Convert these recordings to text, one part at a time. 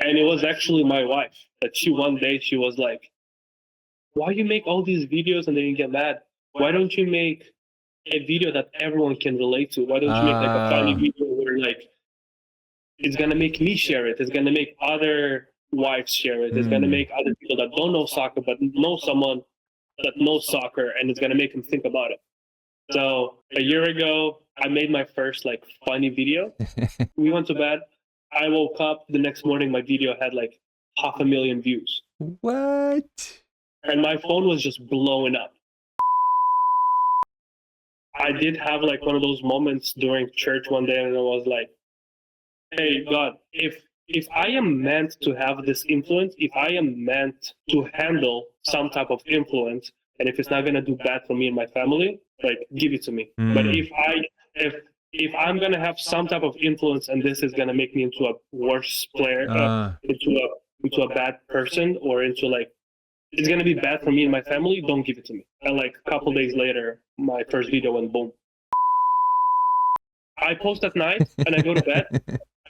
And it was actually my wife that one day she was like, why you make all these videos and then you get mad? Why don't you make a video that everyone can relate to? Why don't you make like a funny video where like it's gonna make me share it, it's gonna make other wives share it, it's gonna make other people that don't know soccer but know someone that knows soccer, and it's gonna make them think about it. So a year ago I made my first like funny video. We went to bed. I woke up the next morning, my video had like 500,000 views. What? And my phone was just blowing up. I did have like one of those moments during church one day, and I was like, hey God, if I am meant to have this influence, if I am meant to handle some type of influence, and if it's not gonna do bad for me and my family, like give it to me. But if I'm gonna have some type of influence and this is gonna make me into a worse player, into a bad person, or into like it's gonna be bad for me and my family, don't give it to me. And like a couple days later, my first video went boom. I post at night and I go to bed.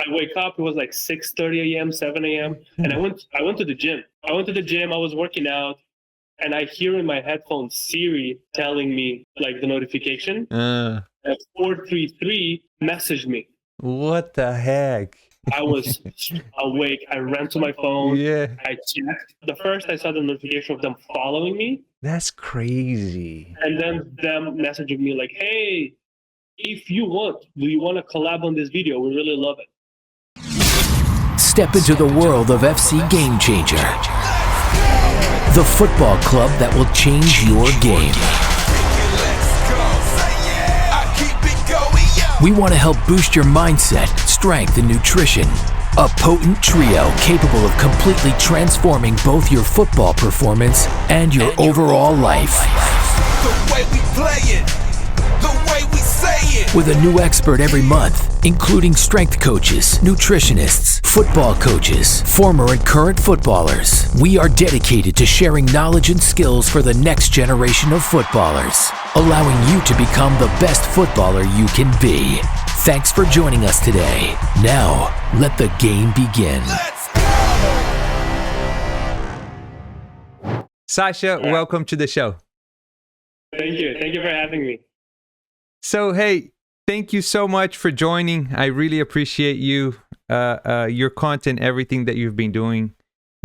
I wake up, it was like 6:30 a.m., 7 a.m. And I went to the gym. I was working out, and I hear in my headphones Siri telling me like the notification. At 433 messaged me. What the heck? I was awake. I ran to my phone. Yeah. I checked. The first I saw the notification of them following me. That's crazy. And then them messaging me like, hey, if you want, do you want to collab on this video? We really love it. Step into the world of FC Game Changer, the football club that will change your game. We want to help boost your mindset, strength, and nutrition. A potent trio capable of completely transforming both your football performance and your overall life. The way we play it, the way we say it. With a new expert every month, including strength coaches, nutritionists, football coaches, former and current footballers. We are dedicated to sharing knowledge and skills for the next generation of footballers, allowing you to become the best footballer you can be. Thanks for joining us today. Now, let the game begin. Sasha, welcome to the show. Thank you. Thank you for having me. So, hey, thank you so much for joining. I really appreciate you, your content, everything that you've been doing.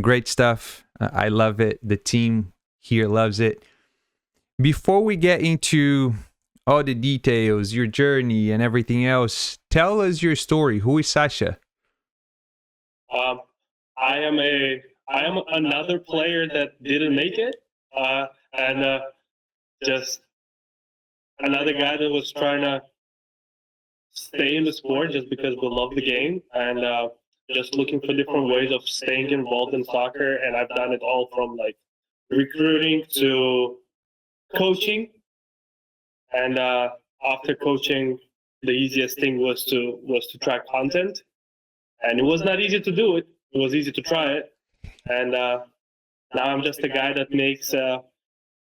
Great stuff. I love it. The team here loves it. Before we get into all the details, your journey and everything else, tell us your story. Who is Sasha? I am another player that didn't make it, and just another guy that was trying to stay in the sport just because we love the game, and just looking for different ways of staying involved in soccer. And I've done it all from like recruiting to coaching. And after coaching, the easiest thing was to track content, and it was not easy to do it. It was easy to try it, and now I'm just a guy that makes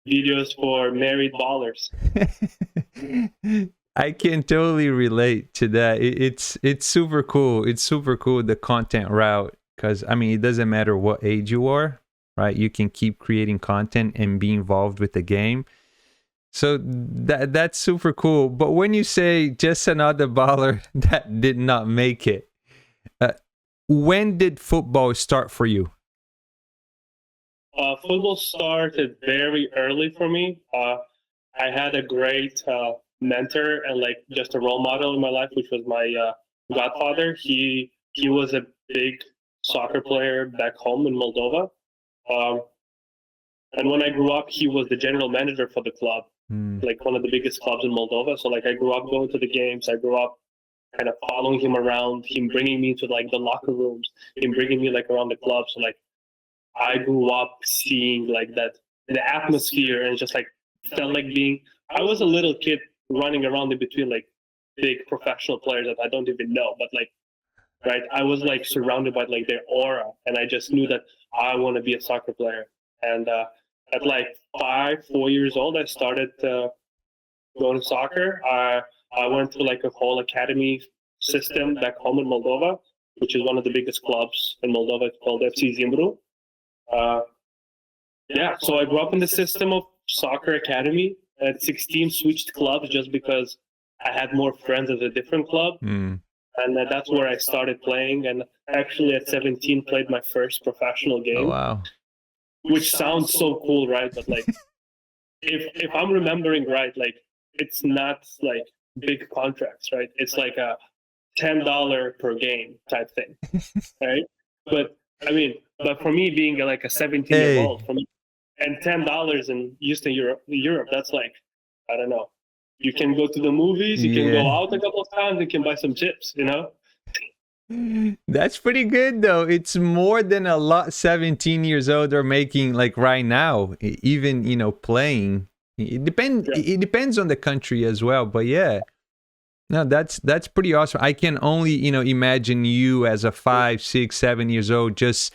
videos for married ballers. I can totally relate to that. It's super cool. It's super cool, the content route, because I mean, it doesn't matter what age you are, right? You can keep creating content and be involved with the game. So that's super cool. But when you say just another baller that did not make it, when did football start for you? Football started very early for me. I had a great mentor and like just a role model in my life, which was my godfather. He was a big soccer player back home in Moldova. And when I grew up, he was the general manager for the club, like one of the biggest clubs in Moldova. So like I grew up going to the games. I grew up kind of following him around, him bringing me to like the locker rooms, him bringing me like around the club. So like I grew up seeing like that, the atmosphere, and just like felt like I was a little kid running around in between like big professional players that I don't even know, but like, right, I was like surrounded by like their aura, and I just knew that I want to be a soccer player. And at like 4 years old, I started going to soccer. I went through like a whole academy system back home in Moldova. which is one of the biggest clubs in Moldova. It's called FC Zimbru. So I grew up in the system of soccer academy. At 16, switched clubs just because I had more friends at a different club. And that's where I started playing. And actually at 17, played my first professional game. Oh, wow. Which sounds so cool, right? But like, if I'm remembering right, like it's not like big contracts, right? It's like a $10 per game type thing, right? But I mean, but for me being like a 17-year-old, for me, and $10 in Eastern Europe, that's like, I don't know. You can go to the movies, you can go out a couple of times, you can buy some chips, you know? That's pretty good though. It's more than a lot 17 years old are making like right now, even, you know, playing. It depends on the country as well, but yeah. No, that's pretty awesome. I can only, you know, imagine you as a 5, 6, 7 years old just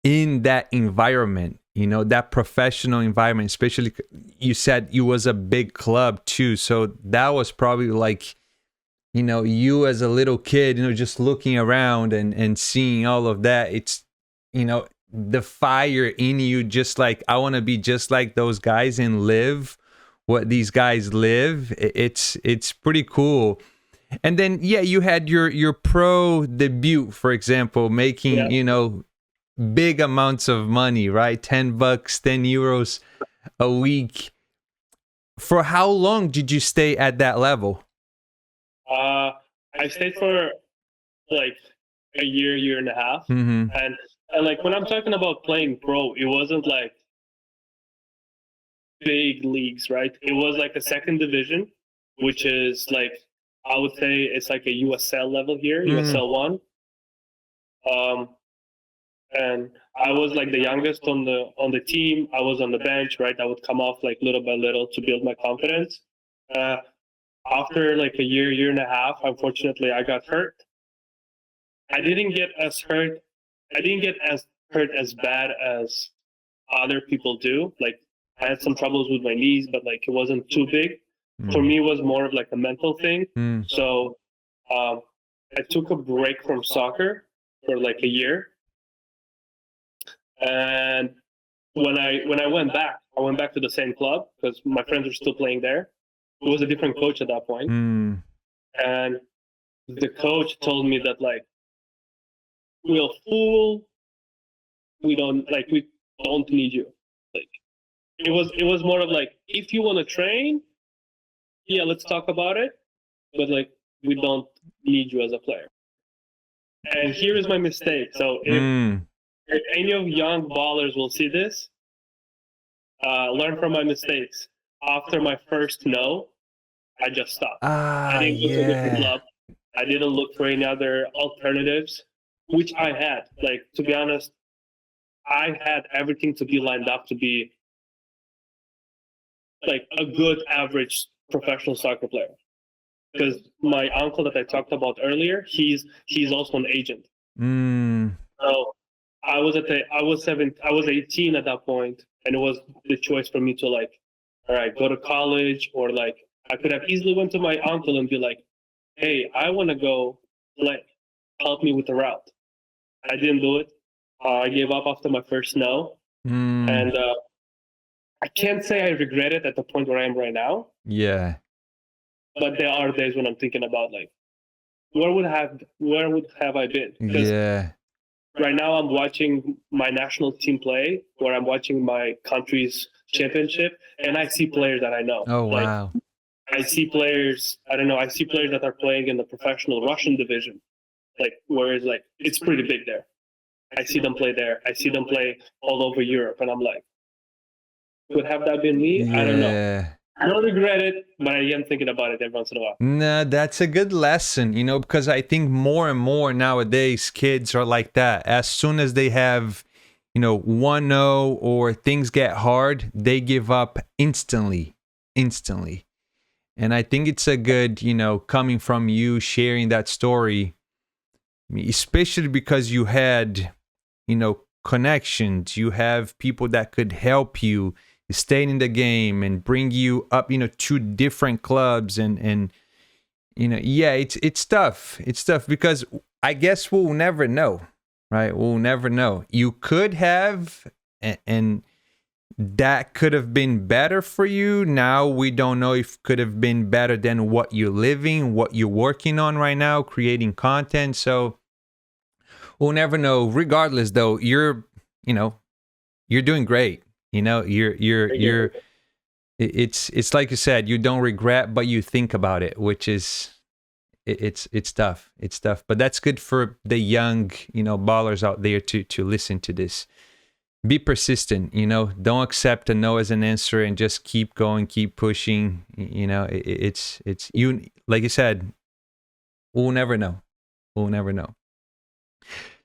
in that environment, you know, that professional environment, especially you said you was a big club too. So that was probably like, you know, you as a little kid, you know, just looking around and seeing all of that. It's, you know, the fire in you, just like, I want to be just like those guys and live what these guys live. It's pretty cool. And then, you had your pro debut, for example, making, you know, big amounts of money, right? $10, €10 a week. For how long did you stay at that level? I stayed for like a year and a half. Mm-hmm. And like when I'm talking about playing pro, it wasn't like big leagues, right? It was like a second division, which is like, I would say it's like a USL level here, USL 1. And I was like the youngest on the team. I was on the bench, right? I would come off like little by little to build my confidence. After like a year and a half, unfortunately, I got hurt. I didn't get as hurt as bad as other people do. Like I had some troubles with my knees, but like it wasn't too big. For me, it was more of like a mental thing. So I took a break from soccer for like a year. And when I went back to the same club because my friends were still playing there. It was a different coach at that point. And the coach told me that like, we don't need you. Like it was more of like, if you want to train, let's talk about it. But like, we don't need you as a player. And here is my mistake. So if any of young ballers will see this, learn from my mistakes. After my first no, I just stopped. I didn't go to a different club. I didn't look for any other alternatives, which I had. Like, to be honest, I had everything to be lined up to be like a good average professional soccer player. Because my uncle that I talked about earlier, he's also an agent. So I was 18 at that point, and it was the choice for me to like, all right, go to college, or like I could have easily went to my uncle and be like, hey, I want to go play, help me with the route. I didn't do it. I gave up after my first no, and I can't say I regret it at the point where I am right now. Yeah. But there are days when I'm thinking about like, where would have I been? Because right now I'm watching my national team play, where I'm watching my country's championship, and I see players that I know. Oh, wow. Like, I see players that are playing in the professional Russian division, like, whereas like it's pretty big there. I see them play there. I see them play all over Europe, and I'm like, would have that been me? I don't know. I don't regret it, but I am thinking about it every once in a while. No, that's a good lesson, you know, because I think more and more nowadays kids are like that. As soon as they have, you know, one no or things get hard, they give up instantly. And I think it's a good, you know, coming from you sharing that story, especially because you had, you know, connections, you have people that could help you stay in the game and bring you up, you know, to different clubs and yeah, it's tough. It's tough because I guess we'll never know, right? We'll never know. You could have, and that could have been better for you. Now we don't know if could have been better than what you're living, what you're working on right now, creating content. So we'll never know. Regardless, though, you're doing great. You're it's like you said, you don't regret, but you think about it, which is it's tough. It's tough, but that's good for the young, ballers out there to listen to this. Be persistent, don't accept a no as an answer and just keep going, keep pushing. It's you, like you said, we'll never know. We'll never know.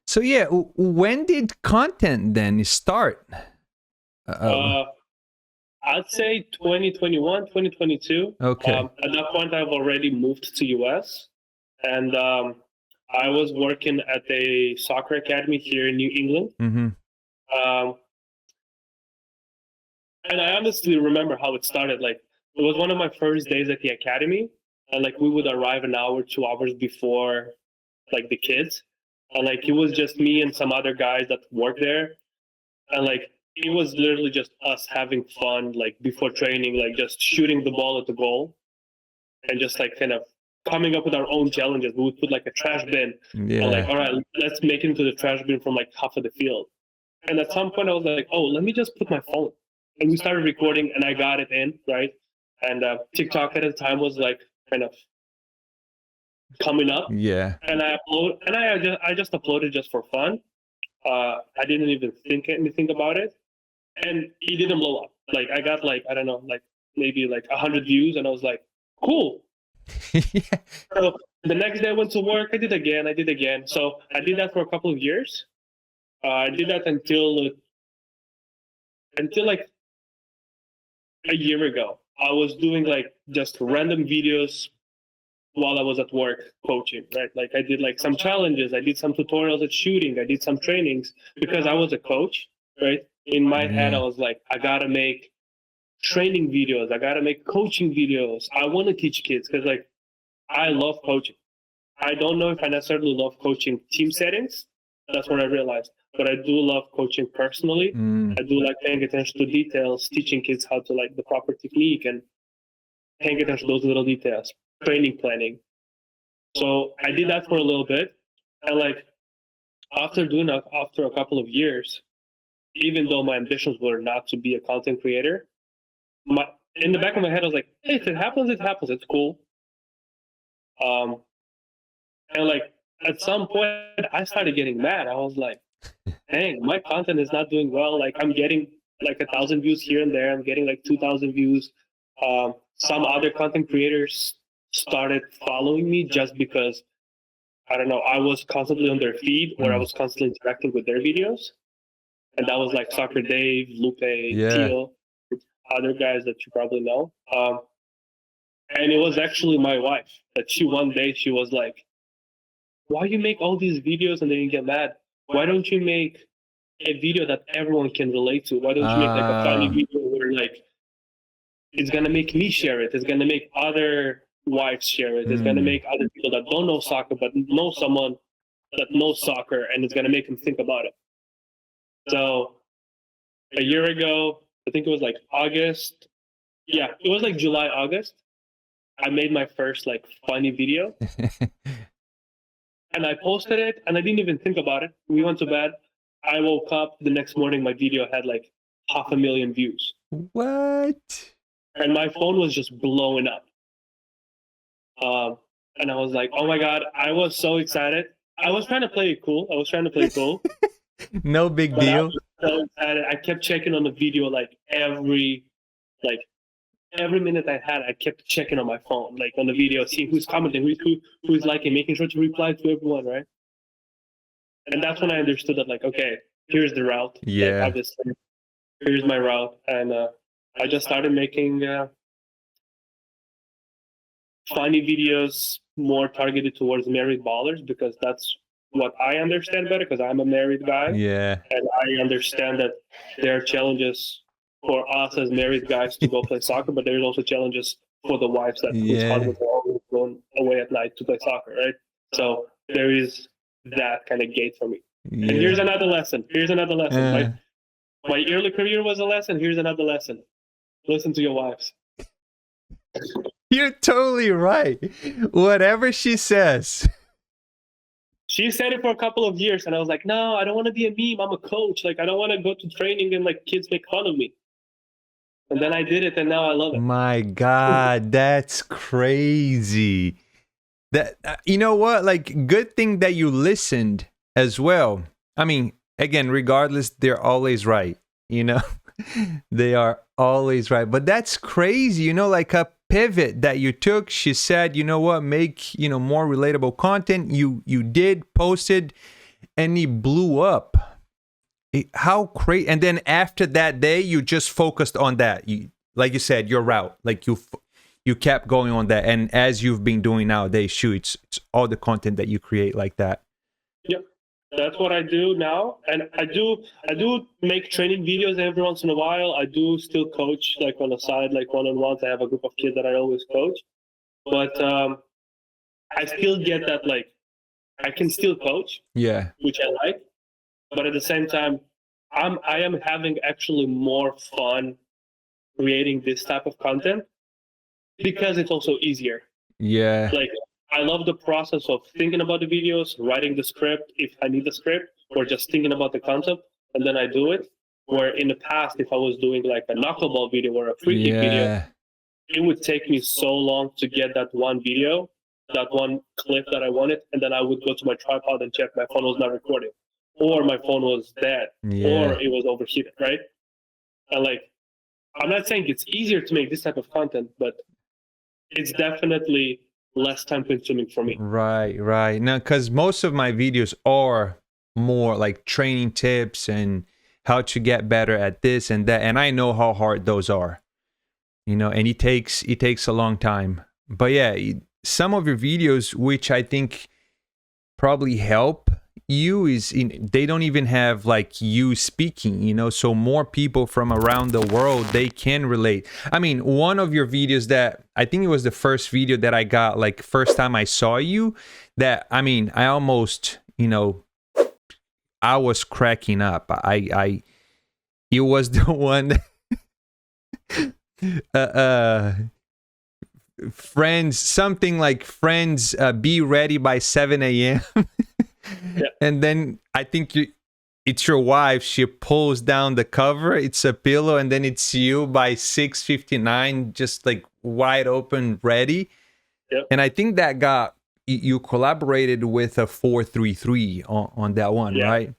So yeah, when did content then start? I'd say 2021, 2022. Okay. At that point, I've already moved to US, and I was working at a soccer academy here in New England. Mm-hmm. And I honestly remember how it started. Like, it was one of my first days at the academy, and like we would arrive an hour, 2 hours before, like the kids, and like it was just me and some other guys that work there, and like it was literally just us having fun, like before training, like just shooting the ball at the goal, and just like kind of coming up with our own challenges. We would put like a trash bin, Yeah. and like, all right, let's make it into the trash bin from like half of the field. And at some point, I was like, oh, let me just put my phone. And we started recording, and I got it in, right? And TikTok at the time was like kind of coming up. Yeah. And I just uploaded just for fun. I didn't even think anything about it, and it didn't blow up. Like I got like, I don't know, like maybe like 100 views, and I was like, cool. Yeah. So the next day I went to work. I did again. So I did that for a couple of years. I did that until like a year ago. I was doing like just random videos while I was at work coaching, right? Like I did like some challenges, I did some tutorials at shooting, I did some trainings because I was a coach, right? In my head, I was like, I gotta make training videos, I gotta make coaching videos. I want to teach kids because like I love coaching. I don't know if I necessarily love coaching team settings. That's what I realized. But I do love coaching personally. I do like paying attention to details, teaching kids how to like the proper technique and paying attention to those little details, training planning. So I did that for a little bit. And like after a couple of years, even though my ambitions were not to be a content creator, in the back of my head, I was like, hey, if it happens, it happens. It's cool. And like at some point, I started getting mad. I was like, dang, my content is not doing well. Like I'm getting like 1,000 views here and there. I'm getting like 2,000 views. Some other content creators started following me just because, I don't know, I was constantly on their feed or I was constantly interacting with their videos. And that was like Soccer Dave, Lupe, Teal, other guys that you probably know. And it was actually my wife that one day she was like, why you make all these videos and then you get mad? Why don't you make a video that everyone can relate to? Why don't you make like a funny video where like it's gonna make me share it, it's gonna make other wives share it, it's gonna make other people that don't know soccer but know someone that knows soccer, and it's gonna make them think about it. So a year ago, I think it was like August. Yeah, it was like July, August. I made my first like funny video. And I posted it, and I didn't even think about it. We went to bed. I woke up the next morning, my video had like 500,000 views. What? And my phone was just blowing up. And I was like, oh my God, I was so excited. I was trying to play it cool. No big deal. I was so excited. I kept checking on the video like every minute I had, I kept checking on my phone, like on the video, seeing who's commenting, who's liking, making sure to reply to everyone, right? And that's when I understood that, like, okay, here's the route. Yeah. Like, obviously, here's my route. And I just started making funny videos more targeted towards married ballers because that's what I understand better because I'm a married guy. Yeah. And I understand that there are challenges for us as married guys to go play soccer, but there's also challenges for the wives that who's hard with their own going away at night to play soccer, right? So there is that kind of gate for me. And here's another lesson. My early career was a lesson. Here's another lesson. Listen to your wives. You're totally right. Whatever she says. She said it for a couple of years, and I was like, no, I don't want to be a meme. I'm a coach. Like, I don't want to go to training and like kids make fun of me. And then I did it, and now I love it. My God, that's crazy. That you know what? Like, good thing that you listened as well. I mean, again, regardless, they're always right. You know, they are always right. But that's crazy. You know, like a pivot that you took. She said, you know what? Make more relatable content. You did, posted, and he blew up. How crazy! And then after that day, you just focused on that. Like you said, your route. Like you kept going on that, and as you've been doing nowadays, it's all the content that you create like that. Yep, that's what I do now, and I do make training videos every once in a while. I do still coach, like on the side, like one-on-ones. I have a group of kids that I always coach, but I still get that, like, I can still coach. Yeah, which I like. But at the same time, I am having actually more fun creating this type of content because it's also easier. Yeah. Like, I love the process of thinking about the videos, writing the script if I need the script, or just thinking about the concept, and then I do it. Where in the past, if I was doing like a knuckleball video or a free kick video, it would take me so long to get that one video, that one clip that I wanted, and then I would go to my tripod and check my phone was not recording. Or my phone was dead, or it was overheated, right? And like, I'm not saying it's easier to make this type of content, but it's definitely less time consuming for me. Right. Now, because most of my videos are more like training tips and how to get better at this and that, and I know how hard those are, and it takes a long time. But yeah, some of your videos, which I think probably help you, they don't even have like you speaking, so more people from around the world, they can relate. I mean, one of your videos that I think it was the first video that I got, like first time I saw you, that I mean, I almost, I was cracking up. It was the one friends, something like friends, be ready by 7 a.m. Yeah. And then I think it's your wife. She pulls down the cover. It's a pillow, and then it's you by 6:59, just like wide open, ready. Yep. And I think that you collaborated with a 433 on that one, right?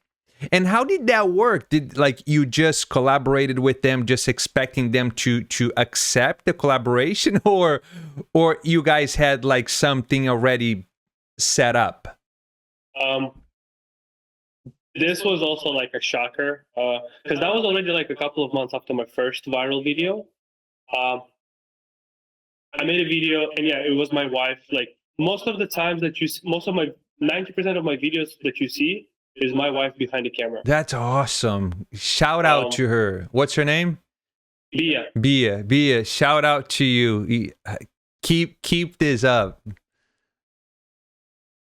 And how did that work? Did you just collaborated with them, just expecting them to accept the collaboration, or you guys had like something already set up? This was also like a shocker, because that was already like a couple of months after my first viral video. I made a video, and it was my wife. Like, most of the times that 90% of my videos that you see is my wife behind the camera. That's awesome. Shout out to her. What's her name? Bia. Shout out to you. Keep this up.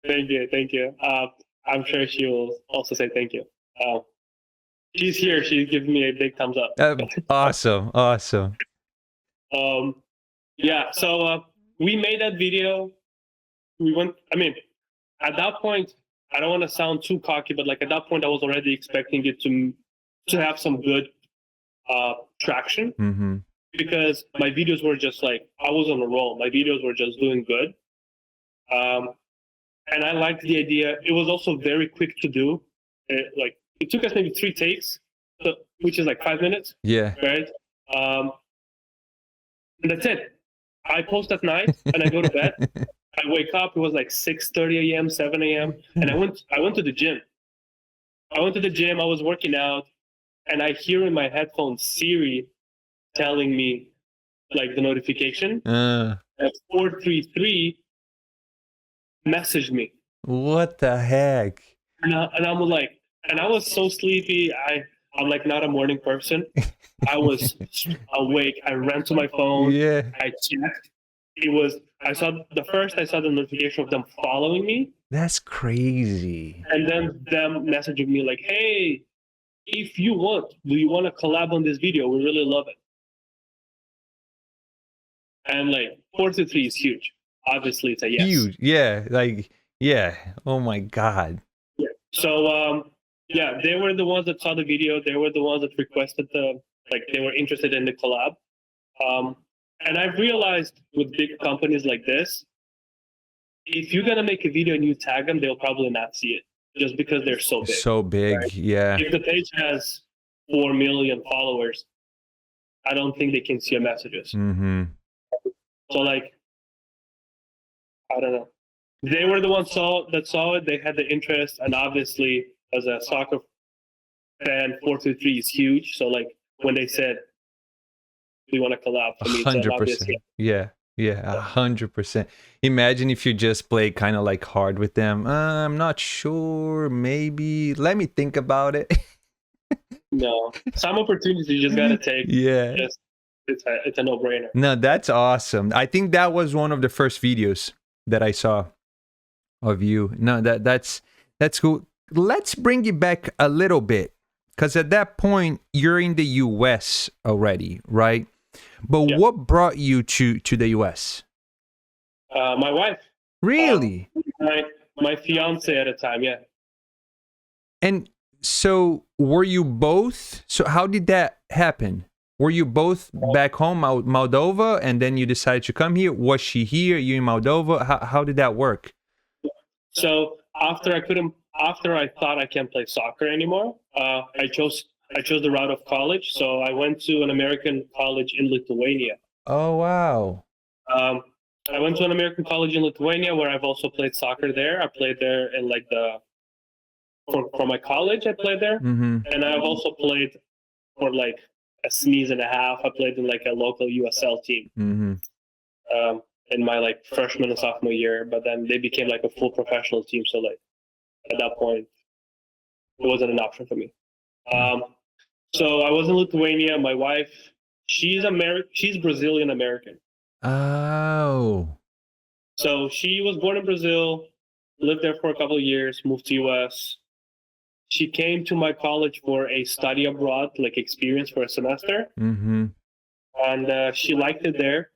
Thank you. I'm sure she will also say thank you. She's here. She's giving me a big thumbs up. Awesome. So we made that video. At that point, I don't want to sound too cocky, but like at that point, I was already expecting it to have some good traction, because my videos were just like, I was on a roll. My videos were just doing good. And I liked the idea. It was also very quick to do. It took us maybe 3 takes, which is like 5 minutes. Yeah. Right. And that's it. I post at night and I go to bed. I wake up. It was like 6:30 a.m., 7 a.m. And I went to the gym. I was working out, and I hear in my headphones Siri telling me like the notification at 433. Messaged me. What the heck? And I'm like, and I was so sleepy. I'm like not a morning person. I was awake. I ran to my phone. Yeah. I checked, I saw the notification of them following me, That's crazy. and then them messaging me like, "Hey, if you want, do you want to collab on this video? We really love it." And like 4-3 is huge. Obviously, it's a yes. Huge. Yeah. Like, yeah. Oh my God. Yeah. So yeah, they were the ones that saw the video. They were the ones that requested they were interested in the collab. And I've realized with big companies like this, if you're gonna make a video and you tag them, they'll probably not see it just because they're so big. So big. right? Yeah. If the page has 4 million followers, I don't think they can see your messages. Mm-hmm. So like, I don't know. They were the ones that saw it. They had the interest, and obviously, as a soccer fan, 4-3 is huge. So like, when they said we want to collab, for me, it's an obvious 100%. yes. Yeah. 100%. Imagine if you just play kind of like hard with them. I'm not sure. Maybe. Let me think about it. No, some opportunities you just gotta take. Yeah. It's a no-brainer. No, that's awesome. I think that was one of the first videos that I saw of you. No, that's cool. Let's bring it back a little bit, because at that point you're in the US already, right? But Yeah. what brought you to the US? My wife, Really? my fiance at the time, yeah. And so were you both? So how did that happen? Were you both back home, Moldova, and then you decided to come here? Was she here? You in Moldova? How did that work? So after I thought I can't play soccer anymore, I chose the route of college. So I went to an American college in Lithuania. Oh wow! I went to an American college in Lithuania where I've also played soccer there. I played there in like for my college. I played there, Mm-hmm. and I've also played for like a sneeze and a half. I played in like a local USL team. Mm-hmm. In my like freshman and sophomore year, but then they became like a full professional team. So like at that point, it wasn't an option for me. So I was in Lithuania. My wife, she's Brazilian American. Oh. So she was born in Brazil, lived there for a couple of years, moved to US. She came to my college for a study abroad, like experience for a semester, Mm-hmm. and she liked it there.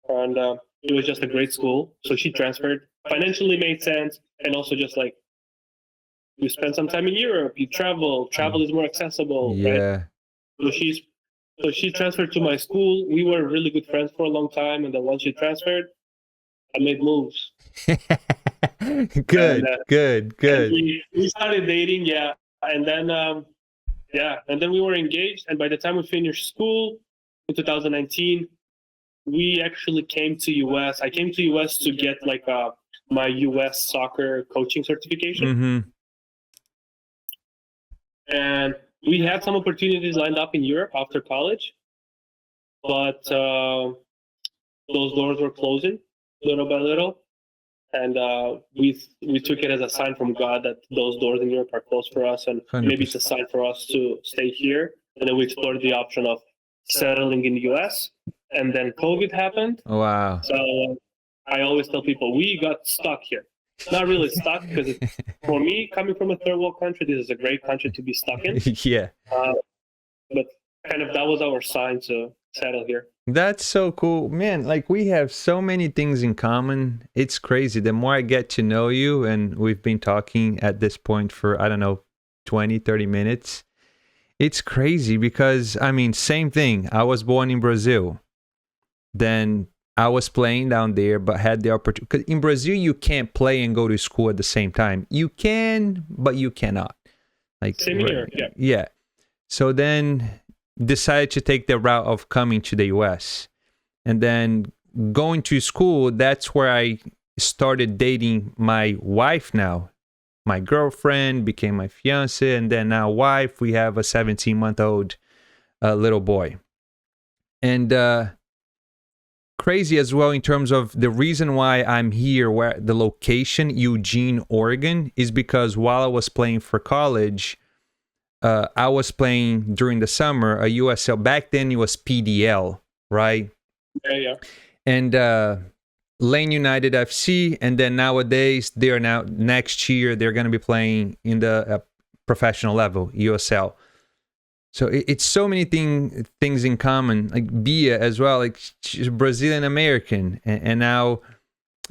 And it was just a great school. So she transferred. Financially made sense. And also just like, you spend some time in Europe, you travel is more accessible, right? Yeah. So she transferred to my school. We were really good friends for a long time. And then once she transferred, I made moves. Good. And we started dating, yeah. And then, and then we were engaged. And by the time we finished school in 2019, we actually came to US. I came to US to get like my US soccer coaching certification. Mm-hmm. And we had some opportunities lined up in Europe after college, but those doors were closing little by little. And we took it as a sign from God that those doors in Europe are closed for us, and 100%. maybe it's a sign for us to stay here. And then we explored the option of settling in the US. And then COVID happened. Wow. So I always tell people, we got stuck here. Not really stuck, because for me, coming from a third world country, this is a great country to be stuck in. Yeah. But kind of that was our sign to settle here. That's so cool. Man, like we have so many things in common. It's crazy. The more I get to know you, and we've been talking at this point for, I don't know, 20, 30 minutes. It's crazy because, I mean, same thing. I was born in Brazil. Then I was playing down there, but had the opportunity. Because in Brazil, you can't play and go to school at the same time. You can, but you cannot. Like Same here, yeah. Yeah. So then decided to take the route of coming to the US. And then going to school, that's where I started dating my wife now. My girlfriend became my fiance, and then now wife. We have a 17-month-old little boy. And crazy as well in terms of the reason why I'm here, where the location, Eugene, Oregon, is because while I was playing for college, I was playing during the summer a USL. Back then it was PDL, right? Yeah. and Lane United FC, and then nowadays next year they're going to be playing in the professional level, USL. So it's so many things in common, like Bia as well, like she's Brazilian American, and now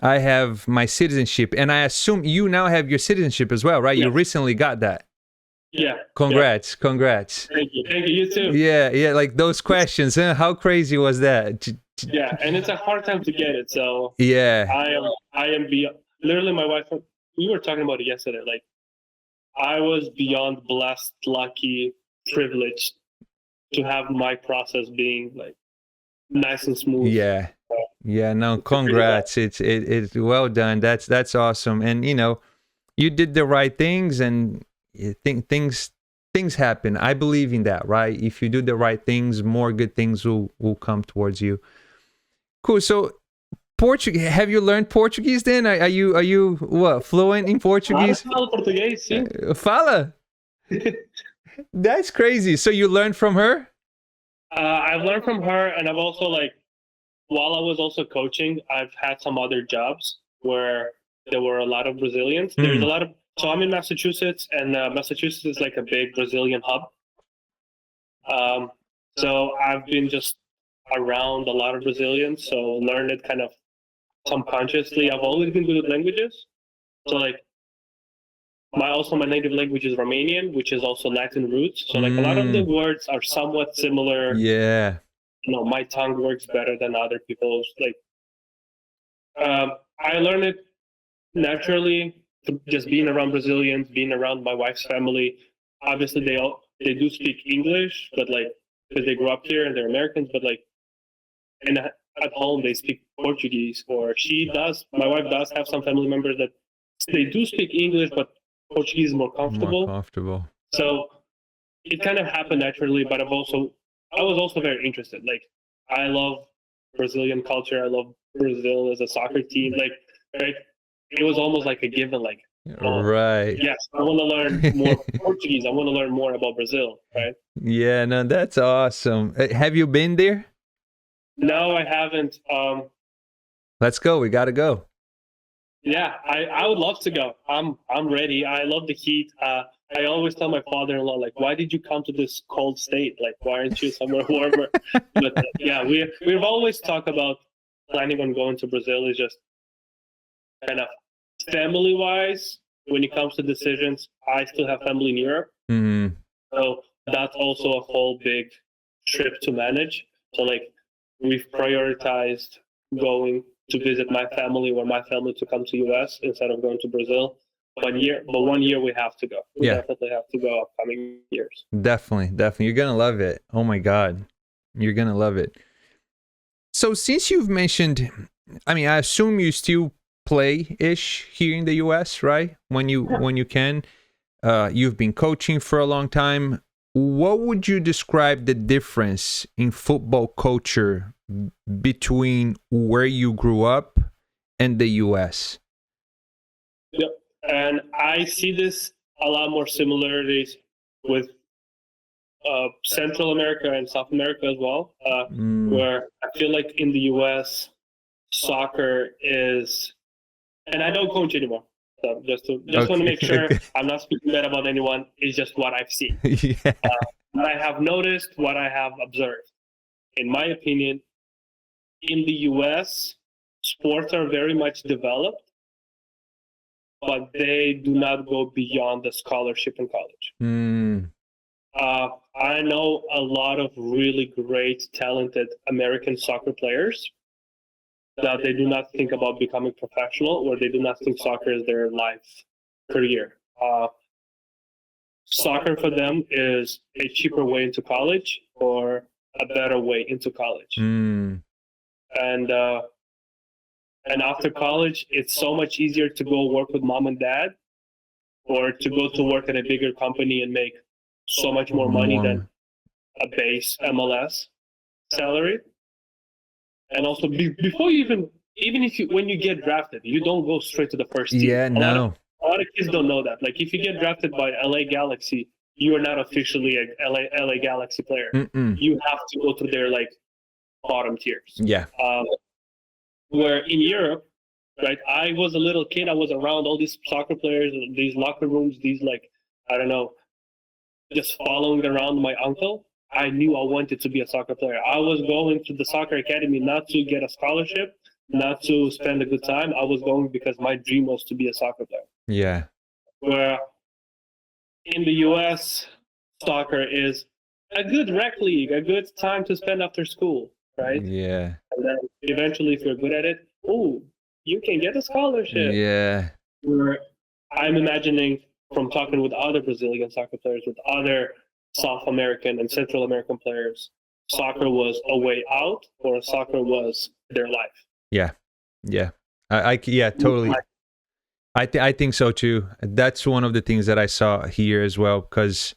I have my citizenship, and I assume you now have your citizenship as well, right? Yeah. You recently got that. Yeah. Congrats. Thank you. You too. Yeah, like those questions, huh? How crazy was that? Yeah, and it's a hard time to get it. So Yeah. I am beyond. Literally, my wife. We were talking about it yesterday. Like, I was beyond blessed, lucky, privileged to have my process being like nice and smooth. Yeah. No, congrats. It's well done. That's awesome. And you did the right things, and things happen. I believe in that, right? If you do the right things, more good things will come towards you. Cool. So Portuguese, have you learned Portuguese then? Are you what, fluent in Portuguese? Falo português, sim. Fala. That's crazy. So you learned from her? I've learned from her, and I've also, like, while I was also coaching, I've had some other jobs where there were a lot of Brazilians. There's a lot of, so I'm in Massachusetts, and Massachusetts is like a big Brazilian hub. So I've been just around a lot of Brazilians, so learned it kind of subconsciously. I've always been good at languages. So, like, my native language is Romanian, which is also Latin roots. So, like, a lot of the words are somewhat similar. Yeah. My tongue works better than other people's. Like, I learned it naturally, just being around Brazilians, being around my wife's family. Obviously, they do speak English, but, like, because they grew up here and they're Americans, but, like, and at home they speak Portuguese, or she does. My wife does have some family members that they do speak English, but Portuguese is more comfortable. So it kind of happened naturally, but I was also very interested. Like, I love Brazilian culture. I love Brazil as a soccer team. Like, right? It was almost like a given. Like, right. Yes, I want to learn more Portuguese. I want to learn more about Brazil. Right? Yeah, no, that's awesome. Have you been there? No, I haven't. Let's go. We got to go. Yeah, I would love to go. I'm ready. I love the heat. I always tell my father-in-law, like, why did you come to this cold state? Like, why aren't you somewhere warmer? But yeah, we've always talked about planning on going to Brazil. Is just kind of family-wise. When it comes to decisions, I still have family in Europe, so that's also a whole big trip to manage. So, like, we've prioritized going to visit my family, or my family to come to US instead of going to Brazil. But 1 year we have to go. We definitely have to go upcoming years. Definitely. You're going to love it. Oh my God. You're going to love it. So since you've mentioned, I mean, I assume you still play-ish here in the US, right? When you can. You've been coaching for a long time. What would you describe the difference in football culture between where you grew up and the US? Yep. And I see this a lot more similarities with Central America and South America as well, where I feel like in the US, soccer is, and I don't coach anymore. So just want to make sure I'm not speaking bad about anyone. It's just what I've seen. Yeah. What I have noticed, what I have observed. In my opinion, in the US, sports are very much developed, but they do not go beyond the scholarship in college. I know a lot of really great, talented American soccer players that they do not think about becoming professional, or they do not think soccer is their life career. Soccer for them is a cheaper way into college, or a better way into college. And after college, it's so much easier to go work with mom and dad, or to go to work at a bigger company and make so much more money than a base MLS salary. And also, before you when you get drafted, you don't go straight to the first team. Yeah, a lot of kids don't know that. Like, if you get drafted by LA Galaxy, you are not officially a LA Galaxy player. You have to go to their, like, bottom tiers. Yeah. Where in Europe, right, I was a little kid, I was around all these soccer players, these locker rooms, these like, I don't know, just following around my uncle. I knew I wanted to be a soccer player. I was going to the soccer academy not to get a scholarship, not to spend a good time. I was going because my dream was to be a soccer player. Yeah. Where in the US, soccer is a good rec league, a good time to spend after school, right? Yeah. And then eventually, if you're good at it, you can get a scholarship. Yeah. Where I'm imagining from talking with other Brazilian soccer players, with other South American and Central American players, soccer was a way out, or soccer was their life. Yeah. Yeah. Yeah, totally. I think so too. That's one of the things that I saw here as well, because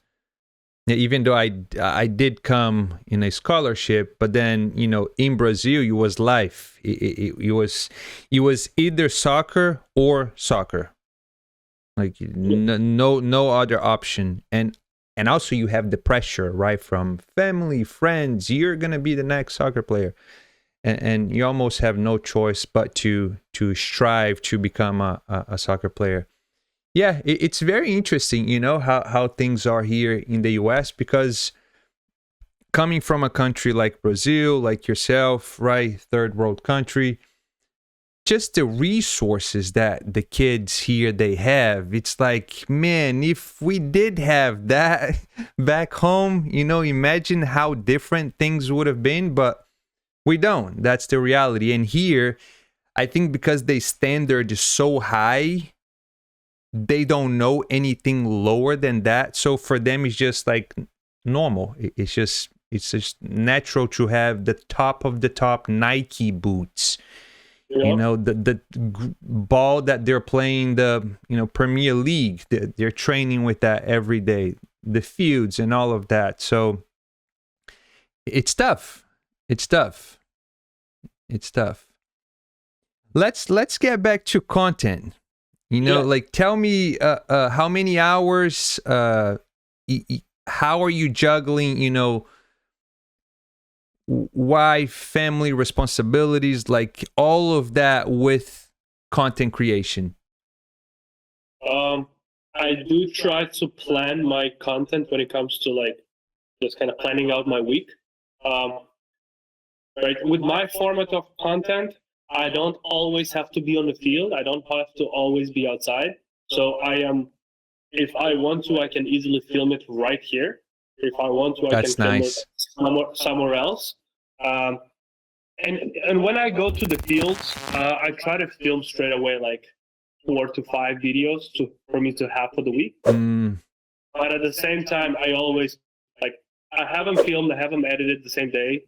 even though I did come in a scholarship, but then, you know, in Brazil, it was life. It was either soccer or soccer. Like no other option. And also you have the pressure, right, from family, friends. You're gonna be the next soccer player, and you almost have no choice but to strive to become a soccer player. Yeah, it's very interesting, you know, how things are here in the US, because coming from a country like Brazil, like yourself, right, third world country, just the resources that the kids here they have, it's like, man, if we did have that back home, you know, imagine how different things would have been, but we don't. That's the reality. And here, I think because the standard is so high, they don't know anything lower than that. So for them, it's just like normal. It's just natural to have the top of the top Nike boots. Yeah. You know, the ball that they're playing, the, you know, Premier League, they're training with that every day, the fields and all of that. So it's tough. It's tough. It's tough. Let's get back to content. You know, like, tell me how many hours, how are you juggling, you know, wife, family responsibilities, like all of that with content creation? I do try to plan my content when it comes to like just kind of planning out my week. Right, with my format of content, I don't always have to be on the field. I don't have to always be outside. So if I want to, I can easily film it right here. If I want to, I can film it somewhere else. And when I go to the fields, I try to film straight away, like 4 to 5 videos for me to have for the week. But at the same time, I always, like, I have them filmed, I have them edited the same day.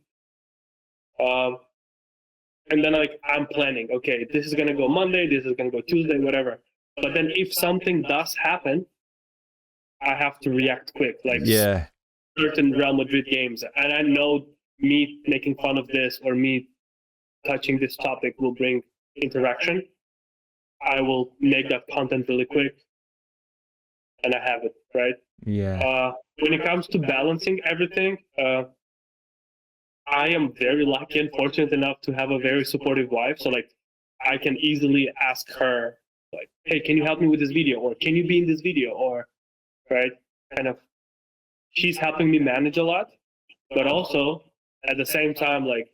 And then, like, I'm planning, okay, this is going to go Monday, this is going to go Tuesday, whatever. But then if something does happen, I have to react quick. Like, certain Real Madrid games. And I know me making fun of this or me touching this topic will bring interaction. I will make that content really quick. And I have it, right? Yeah. When it comes to balancing everything, I am very lucky and fortunate enough to have a very supportive wife. So, like, I can easily ask her, like, hey, can you help me with this video? Or can you be in this video? Or, right, kind of, she's helping me manage a lot. But also, at the same time, like,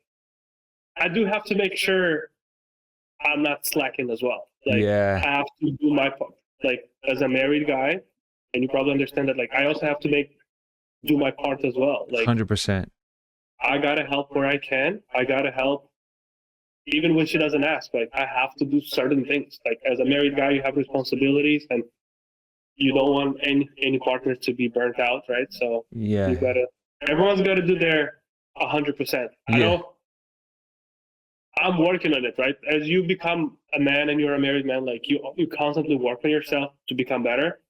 I do have to make sure I'm not slacking as well. Like, I have to do my part. Like, as a married guy, and you probably understand that, like, I also have to do my part as well. Like, 100%. I gotta help where I can. I gotta help even when she doesn't ask. Like, I have to do certain things. Like, as a married guy, you have responsibilities, and you don't want any partner to be burnt out, right? So everyone's gotta do their 100%. I know I'm working on it, right? As you become a man and you're a married man, like, you constantly work on yourself to become better.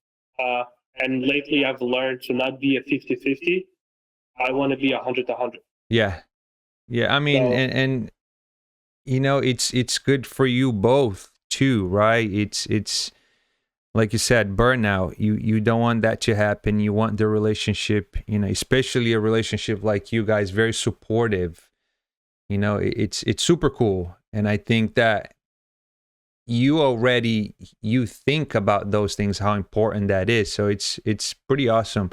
And lately I've learned to not be a 50-50. I want to be 100-100. Yeah. I mean, so, and you know, it's good for you both too, right? It's like you said, burnout. You don't want that to happen. You want the relationship, you know, especially a relationship like you guys, very supportive. You know, it's super cool. And I think that you think about those things, how important that is. So it's pretty awesome.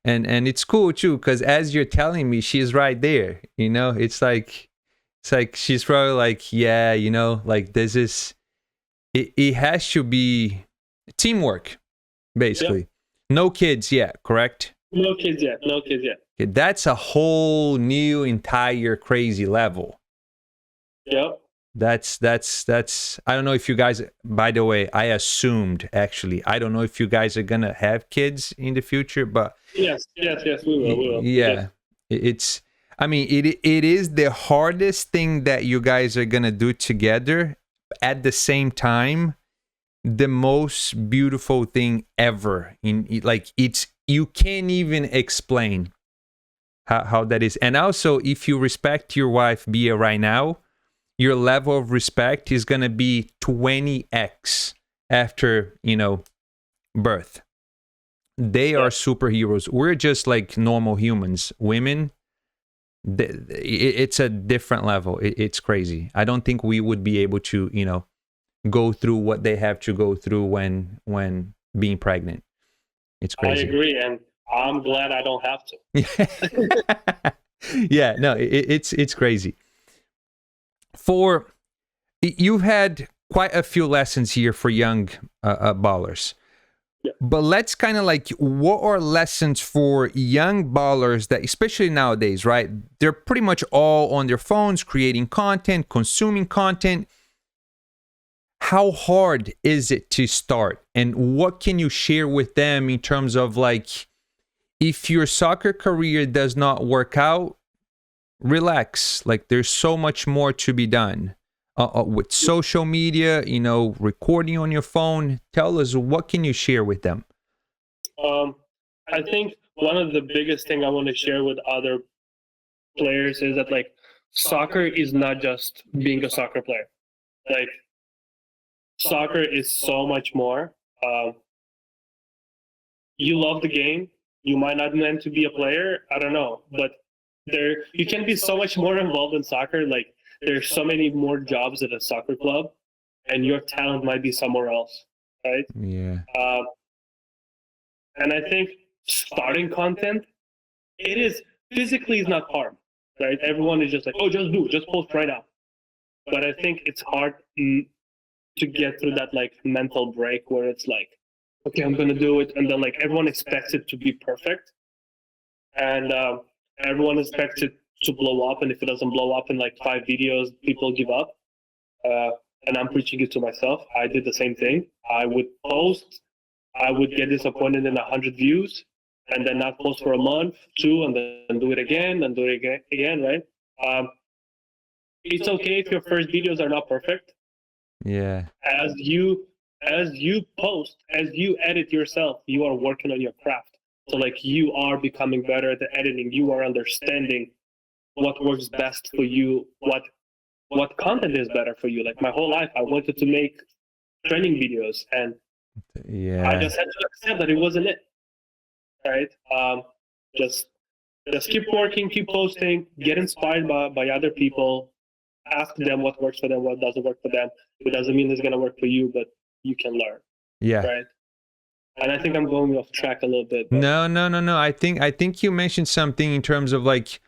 And it's cool too, because as you're telling me, she's right there. It's like she's probably like, yeah, like this is it has to be teamwork, basically. Yep. No kids yet, correct? No kids yet. Okay, that's a whole new entire crazy level. Yep. That's I don't know if you guys, by the way, I assumed, actually, I don't know if you guys are gonna have kids in the future, but yes, we will. Yeah. It's, I mean, it is the hardest thing that you guys are gonna do together. At the same time, the most beautiful thing ever. You can't even explain how that is. And also, if you respect your wife, Bia, right now, your level of respect is going to be 20x after, birth. They are superheroes. We're just like normal humans. Women, it's a different level. It's crazy. I don't think we would be able to, go through what they have to go through when being pregnant. It's crazy. I agree, and I'm glad I don't have to. Yeah, no, it's crazy. You've had quite a few lessons here for young ballers. Yeah. But let's kind of like, what are lessons for young ballers that, especially nowadays, right? They're pretty much all on their phones, creating content, consuming content. How hard is it to start? And what can you share with them in terms of like, if your soccer career does not work out, relax. Like, there's so much more to be done with social media, recording on your phone. Tell us, what can you share with them? I think one of the biggest thing I want to share with other players is that, like, soccer is not just being a soccer player. Like, soccer is so much more. You love the game. You might not meant to be a player. I don't know, but you can be so much more involved in soccer. Like, there's so many more jobs at a soccer club, and your talent might be somewhere else, right? Yeah. And I think starting content, it is physically is not hard, right? Everyone is just like, oh, just post right now. But I think it's hard to get through that like mental break where it's like, okay, I'm gonna do it, and then like everyone expects it to be perfect, and everyone expects it to blow up, and if it doesn't blow up in like 5 videos, people give up. And I'm preaching it to myself. I did the same thing. I would post, I would get disappointed in 100 views, and then not post for a month, 2, and then do it again, and do it again, right? It's okay if your first videos are not perfect. Yeah. As you post, as you edit yourself, you are working on your craft. So like, you are becoming better at the editing. You are understanding what works best for you, what content is better for you. Like, my whole life, I wanted to make training videos, and I just had to accept that it wasn't it. Right? Just keep working, keep posting, get inspired by other people. Ask them what works for them, what doesn't work for them. It doesn't mean it's gonna work for you, but you can learn. Yeah. Right. And I think I'm going off track a little bit. But... No. I think you mentioned something in terms of like,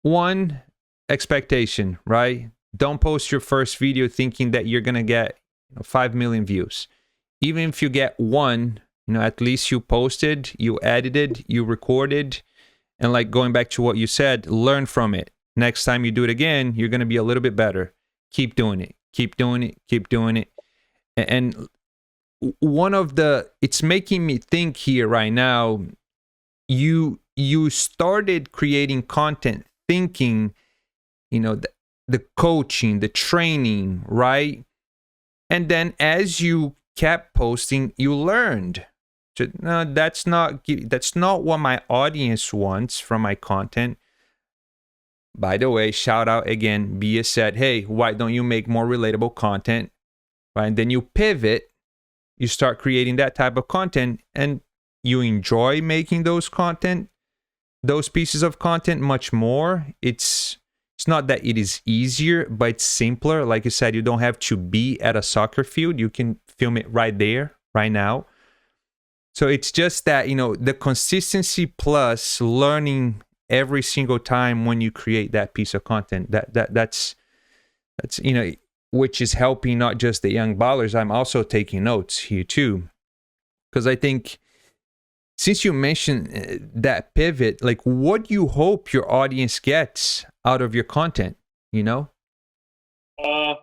one, expectation, right? Don't post your first video thinking that you're gonna get 5 million views. Even if you get 1, at least you posted, you edited, you recorded, and like, going back to what you said, learn from it. Next time you do it again, you're gonna be a little bit better. Keep doing it. Keep doing it. Keep doing it. And it's making me think here right now, you started creating content thinking, the coaching, the training, right? And then as you kept posting, you learned. No, that's not what my audience wants from my content. By the way, shout out again, Bia said, hey, why don't you make more relatable content? Right? And then you pivot, you start creating that type of content, and you enjoy making those pieces of content much more. It's it's not that it is easier, but it's simpler. Like you said, you don't have to be at a soccer field. You can film it right there, right now. So it's just that, the consistency plus learning every single time when you create that piece of content. That's which is helping not just the young ballers. I'm also taking notes here too, because I think, since you mentioned that pivot, like, what do you hope your audience gets out of your content? I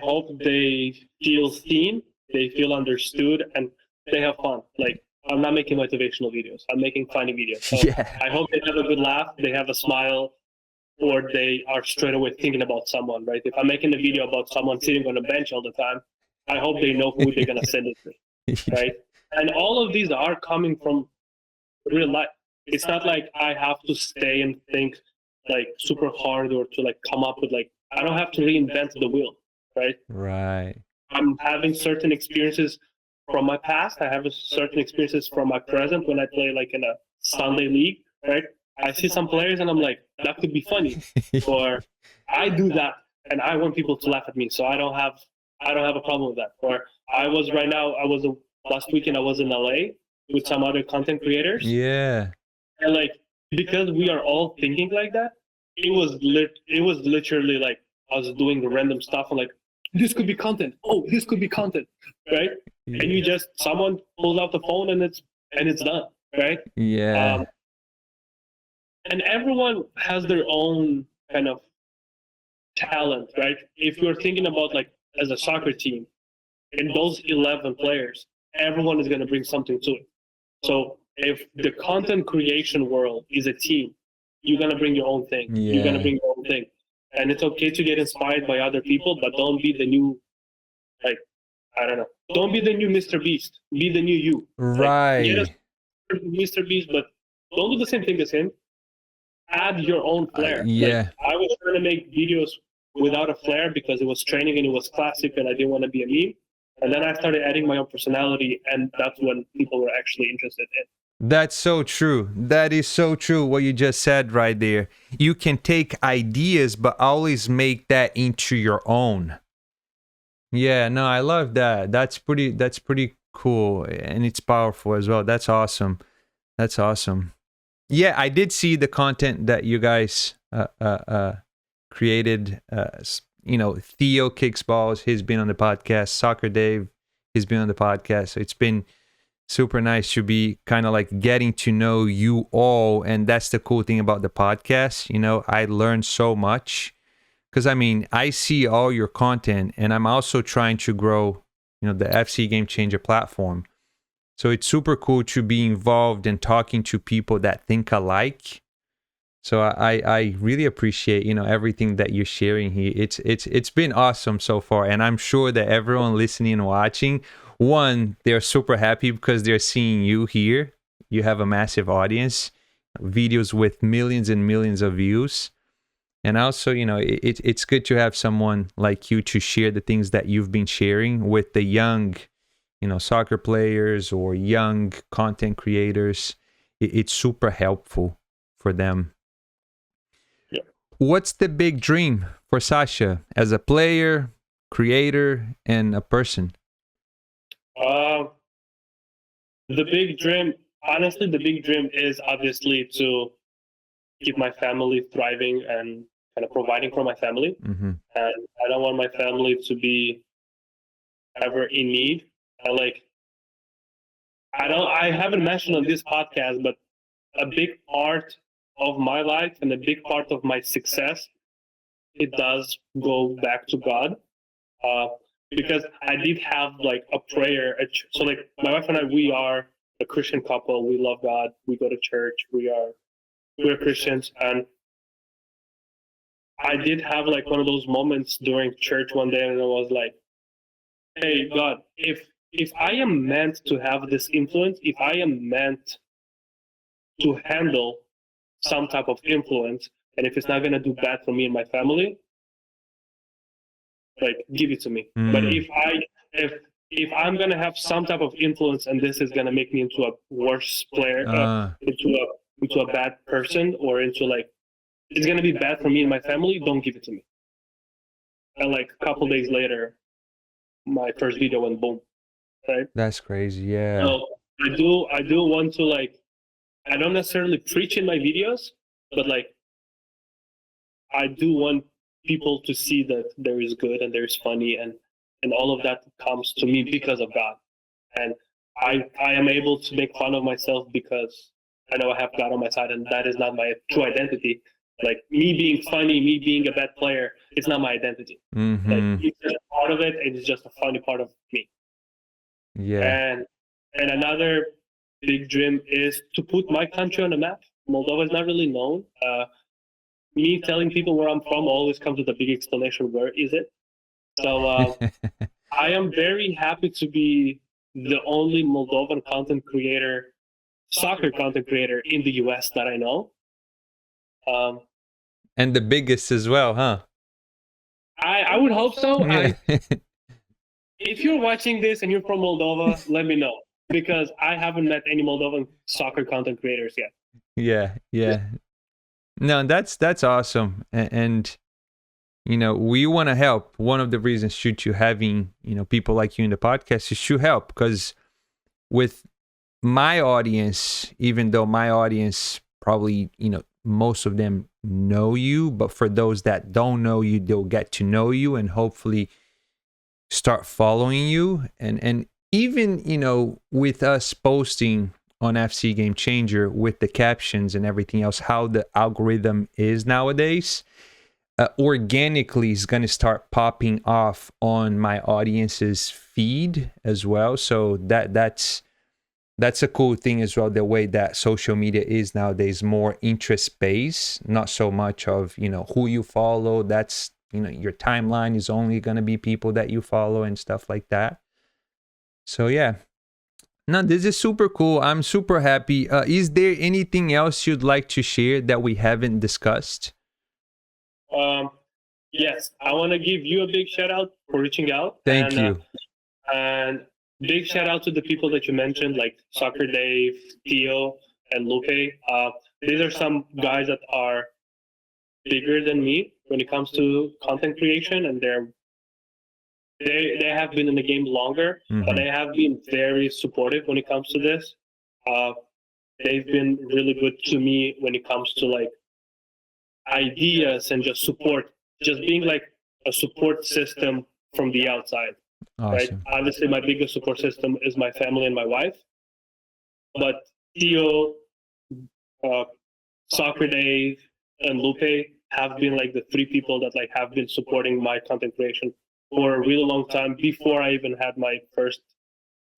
hope they feel seen, they feel understood, and they have fun. Like, I'm not making motivational videos. I'm making funny videos. So Yeah. I hope they have a good laugh, they have a smile, or they are straight away thinking about someone, right? If I'm making a video about someone sitting on a bench all the time, I hope they know who they're going to send it to, right? And all of these are coming from real life. It's not like I have to stay and think like super hard or to like come up with like, I don't have to reinvent the wheel, right? Right. I'm having certain experiences from my past. I have certain experiences from my present when I play like in a Sunday league, right? I see some players and I'm like, that could be funny. Or I do that and I want people to laugh at me. So I don't have a problem with that. Or last weekend I was in LA with some other content creators. Yeah. And like, because we are all thinking like that, it was literally like I was doing random stuff and like, this could be content. Oh, this could be content, right? Yeah. And someone pulls out the phone and it's done, right? Yeah. And everyone has their own kind of talent, right? If you're thinking about like as a soccer team, in those 11 players, everyone is going to bring something to it. So if the content creation world is a team, you're going to bring your own thing. Yeah. You're going to bring your own thing. And it's okay to get inspired by other people, but don't be the new, like, I don't know. Don't be the new Mr. Beast. Be the new you. Right. Like, Mr. Beast, but don't do the same thing as him. Add your own flair. Yeah. Like, I was trying to make videos without a flair because it was training and it was classic and I didn't want to be a meme. And then I started adding my own personality, and that's when people were actually interested in. That's so true. That is so true what you just said right there. You can take ideas, but always make that into your own. Yeah, no, I love that. That's pretty cool, and it's powerful as well. That's awesome. That's awesome. Yeah, I did see the content that you guys created. Theo Kicks Balls, he's been on the podcast. Soccer Dave, he's been on the podcast. So it's been super nice to be kind of like getting to know you all. And that's the cool thing about the podcast. I learned so much because I see all your content, and I'm also trying to grow, the FC Game Changer platform. So it's super cool to be involved in talking to people that think alike. So I really appreciate, everything that you're sharing here. It's been awesome so far. And I'm sure that everyone listening and watching, one, they're super happy because they're seeing you here. You have a massive audience, videos with millions and millions of views. And also, it's good to have someone like you to share the things that you've been sharing with the young, soccer players or young content creators. It's super helpful for them. What's the big dream for Sasha as a player, creator, and a person? The big dream is obviously to keep my family thriving and kind of providing for my family. Mm-hmm. And I don't want my family to be ever in need. I haven't mentioned on this podcast, but a big part of my life and a big part of my success, it does go back to God, because I did have like a prayer. So like my wife and I, we are a Christian couple. We love God. We go to church. We're Christians, and I did have like one of those moments during church one day, and I was like, "Hey God, if I am meant to have this influence, if I am meant to handle some type of influence, and if it's not going to do bad for me and my family, like give it to me." But if I'm going to have some type of influence and this is going to make me into a worse player, into a bad person, or into like it's gonna be bad for me and my family. Don't give it to me. And like a couple days later, my first video went boom. Right. That's crazy. Yeah. So I do want to like, I don't necessarily preach in my videos, but like I do want people to see that there is good and there is funny, and all of that comes to me because of God. And I am able to make fun of myself because I know I have God on my side, and that is not my true identity. Like me being funny, me being a bad player, it's not my identity. Mm-hmm. Like it's just a part of it, and it's just a funny part of me. Yeah. And another big dream is to put my country on the map. Moldova is not really known. Me telling people where I'm from always comes with a big explanation. Where is it? So I am very happy to be the only Moldovan content creator, soccer content creator in the US that I know. And the biggest as well, huh? I would hope so. Yeah. If you're watching this and you're from Moldova, let me know, because I haven't met any Moldovan soccer content creators yet. Yeah. No, that's awesome. And you know, we want to help. One of the reasons shoot you having, you know, people like you in the podcast is to help, because with my audience, even though my audience probably, you know, most of them know you, but for those that don't know you, they'll get to know you and hopefully start following you. And even, you know, with us posting on FC Game Changer with the captions and everything else, how the algorithm is nowadays, organically is going to start popping off on my audience's feed as well. So that's a cool thing as well, the way that social media is nowadays, more interest based, not so much of, you know, who you follow. That's, you know, your timeline is only going to be people that you follow and stuff like that. So yeah, no, this is super cool. I'm super happy. Is there anything else you'd like to share that we haven't discussed? Yes, I want to give you a big shout out for reaching out. Thank you. And big shout out to the people that you mentioned, like Soccer Dave, Theo, and Lupe. These are some guys that are bigger than me when it comes to content creation, and they have been in the game longer, but they have been very supportive when it comes to this. They've been really good to me when it comes to like ideas and just support, just being like a support system from the outside. Awesome. Right? Obviously, my biggest support system is my family and my wife. But Theo, Soccer Dave, and Lupe have been like the three people that like have been supporting my content creation for a really long time before I even had my first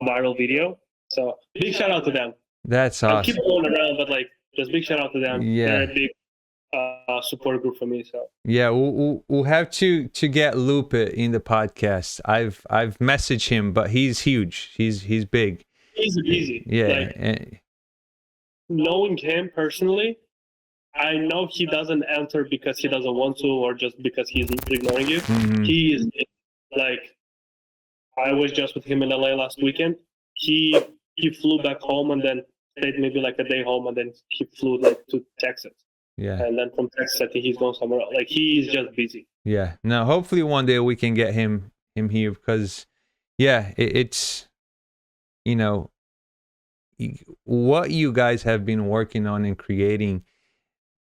viral video. So big shout out to them. That's I'll awesome. keep going around, but like just big shout out to them. Yeah. They're a big support group for me. So yeah, we'll have to get Lupe in the podcast. I've messaged him, but he's huge. He's big. He's easy. Yeah. Like, knowing him personally, I know he doesn't answer because he doesn't want to or just because he's ignoring you. He is like, I was just with him in LA last weekend. He flew back home and then stayed maybe like a day home, and then he flew like to Texas. Yeah. And then from Texas, I think he's going somewhere else. Like he's just busy. Yeah. No, hopefully one day we can get him here, because yeah, it's, you know, what you guys have been working on and creating,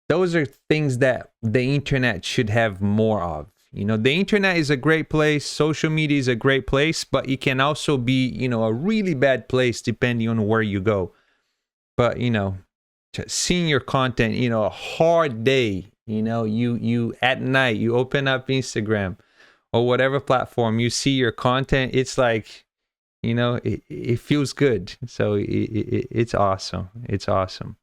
those are things that the internet should have more of. You know, the internet is a great place, social media is a great place, but it can also be, you know, a really bad place depending on where you go. But, you know, seeing your content, you know, a hard day, you know, you at night, you open up Instagram or whatever platform, you see your content, it's like, you know, it feels good. So it's awesome. It's awesome.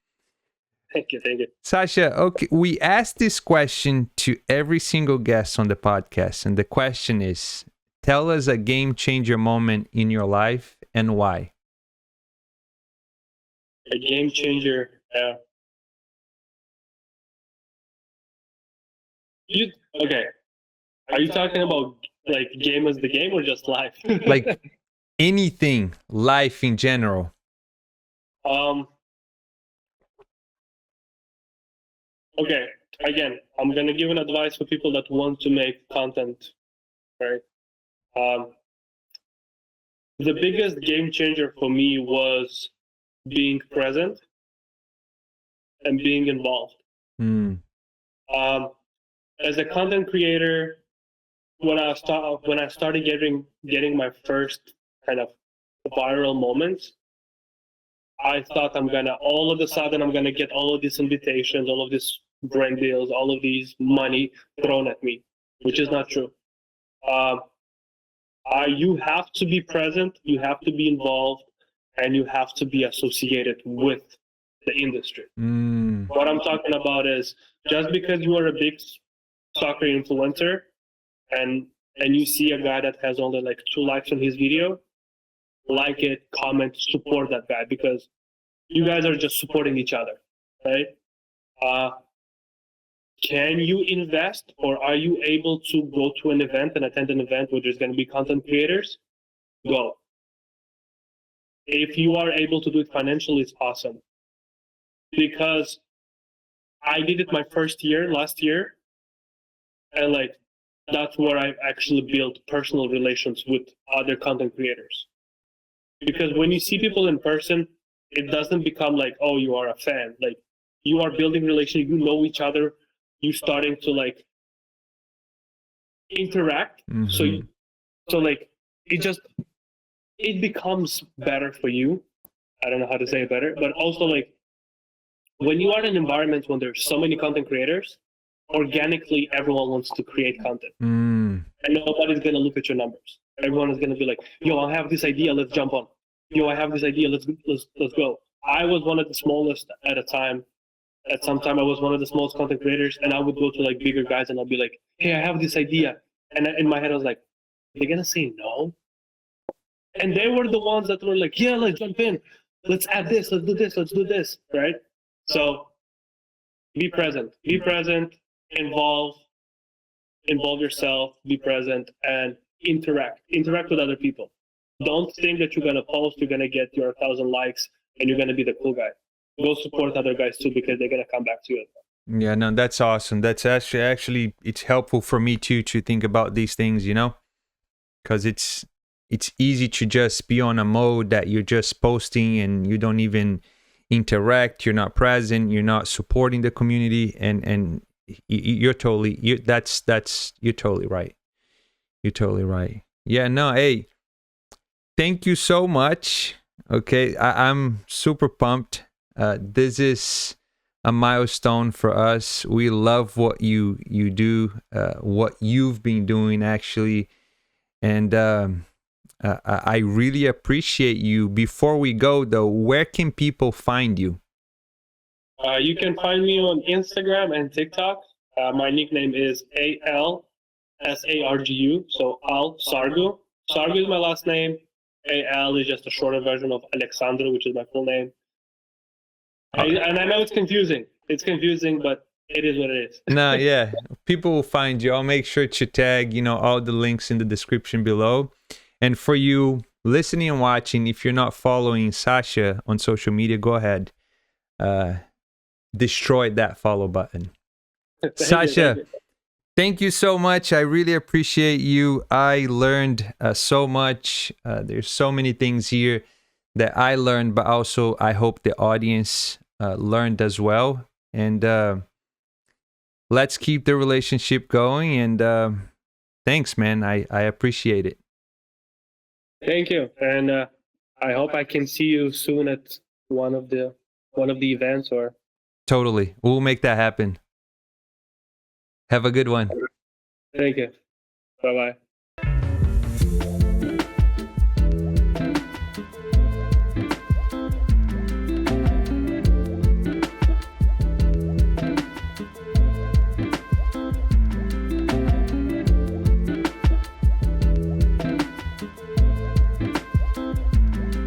Thank you. Sasha, okay, we asked this question to every single guest on the podcast, and the question is, tell us a game changer moment in your life and why. A game changer. Okay. Are you talking about like game as the game or just life? Like anything, life in general. okay, again, I'm gonna give an advice for people that want to make content, right? The biggest game changer for me was being present and being involved. Mm. As a content creator, when I started getting my first kind of viral moments, I thought all of a sudden I'm gonna get all of these invitations, all of these brand deals, all of these money thrown at me, which is not true. You have to be present, you have to be involved, and you have to be associated with the industry. Mm. What I'm talking about is just because you are a big soccer influencer and you see a guy that has only like 2 likes on his video, like it, comment, support that guy, because you guys are just supporting each other, right? Can you invest, or are you able to go to an event and attend an event where there's going to be content creators? Go. If you are able to do it financially, it's awesome. Because I did it my first year, last year, and like that's where I actually built personal relations with other content creators. Because when you see people in person, it doesn't become like, oh, you are a fan. Like, you are building relations, you know each other, you starting to like interact. Mm-hmm. So like it becomes better for you. I don't know how to say it better, but also like when you are in an environment when there's so many content creators, organically everyone wants to create content. Mm. And nobody's gonna look at your numbers. Everyone is gonna be like, yo, I have this idea, let's jump on. Yo, I have this idea, let's go. I was one of the smallest at a time. At some time I was one of the smallest content creators, and I would go to like bigger guys and I'll be like, hey, I have this idea. And in my head I was like, they're gonna say no? And they were the ones that were like, yeah, let's jump in. Let's add this, let's do this, right? So be present, involve yourself, be present, and interact with other people. Don't think that you're going to post, you're going to get your 1,000 likes, and you're going to be the cool guy. Go support other guys too, because they're going to come back to you. Yeah, no, that's awesome. That's actually it's helpful for me too to think about these things, you know, because it's easy to just be on a mode that you're just posting and you don't even interact, you're not present, you're not supporting the community, and you're totally right. You're totally right. Yeah, no, hey, thank you so much. Okay, I'm super pumped. This is a milestone for us. We love what you do, what you've been doing actually, and I really appreciate you. Before we go though, where can people find you? You can find me on Instagram and TikTok. My nickname is ALSARGU, so Al Sargu. Sargu is my last name. AL is just a shorter version of Alexandru, which is my full name. Okay. And I know it's confusing. It's confusing, but it is what it is. No, yeah. People will find you. I'll make sure to tag, all the links in the description below. And for you listening and watching, if you're not following Sasha on social media, go ahead. Destroy that follow button. Sasha, thank you so much. I really appreciate you. I learned so much. There's so many things here that I learned, but also I hope the audience learned as well. And let's keep the relationship going. And thanks, man. I appreciate it. Thank you. And I hope I can see you soon at one of the events or. Totally. We'll make that happen. Have a good one. Thank you. Bye-bye.